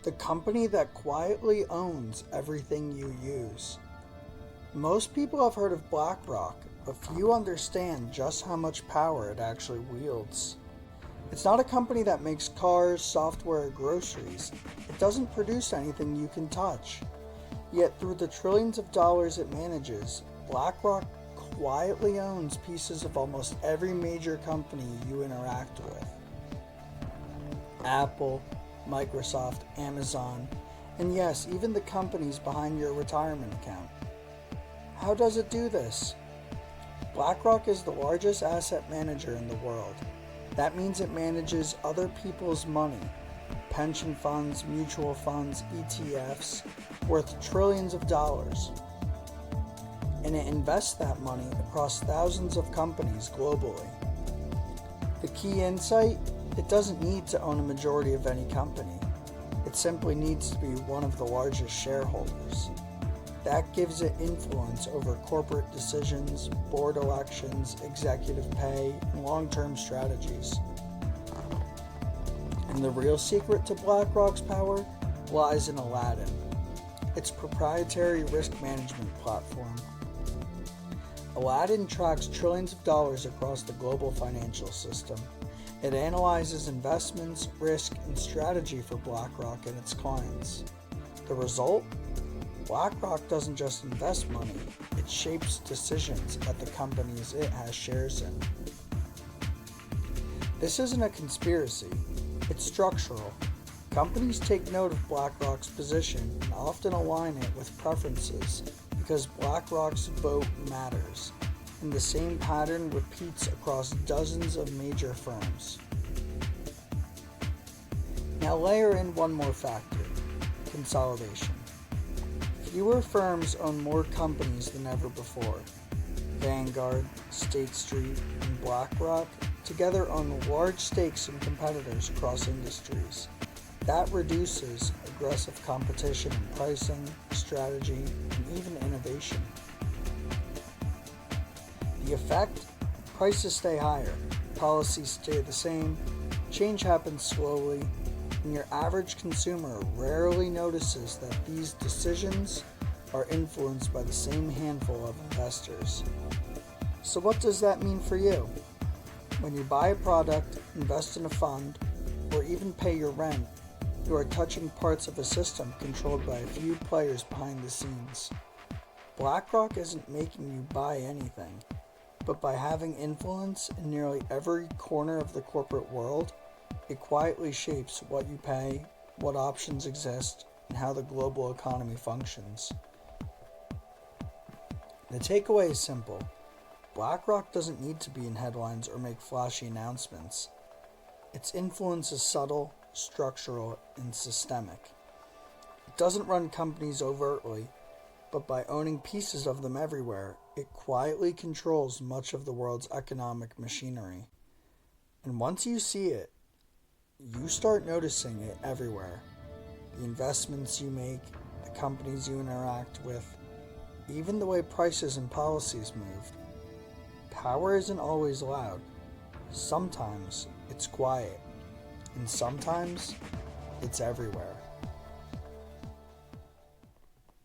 the company that quietly owns everything you use. Most people have heard of BlackRock, but few understand just how much power it actually wields. It's not a company that makes cars, software, or groceries. It doesn't produce anything you can touch. Yet through the trillions of dollars it manages, BlackRock quietly owns pieces of almost every major company you interact with. Apple, Microsoft, Amazon, and yes, even the companies behind your retirement account. How does it do this? BlackRock is the largest asset manager in the world. That means it manages other people's money, pension funds, mutual funds, ETFs, worth trillions of dollars. And it invests that money across thousands of companies globally. The key insight? It doesn't need to own a majority of any company. It simply needs to be one of the largest shareholders. That gives it influence over corporate decisions, board elections, executive pay, and long-term strategies. And the real secret to BlackRock's power lies in Aladdin, its proprietary risk management platform. Aladdin tracks trillions of dollars across the global financial system. It analyzes investments, risk, and strategy for BlackRock and its clients. The result? BlackRock doesn't just invest money, it shapes decisions at the companies it has shares in. This isn't a conspiracy, it's structural. Companies take note of BlackRock's position and often align it with preferences because BlackRock's vote matters, and the same pattern repeats across dozens of major firms. Now layer in one more factor: consolidation. Fewer firms own more companies than ever before. Vanguard, State Street, and BlackRock together own large stakes in competitors across industries. That reduces aggressive competition in pricing, strategy, and even innovation. The effect? Prices stay higher, policies stay the same, change happens slowly, and your average consumer rarely notices that these decisions are influenced by the same handful of investors. So what does that mean for you? When you buy a product, invest in a fund, or even pay your rent, you are touching parts of a system controlled by a few players behind the scenes. BlackRock isn't making you buy anything, but by having influence in nearly every corner of the corporate world, it quietly shapes what you pay, what options exist, and how the global economy functions. The takeaway is simple. BlackRock doesn't need to be in headlines or make flashy announcements. Its influence is subtle, structural, and systemic. It doesn't run companies overtly, but by owning pieces of them everywhere, it quietly controls much of the world's economic machinery. And once you see it, you start noticing it everywhere. The investments you make, the companies you interact with, even the way prices and policies move. Power isn't always loud. Sometimes it's quiet, and sometimes it's everywhere.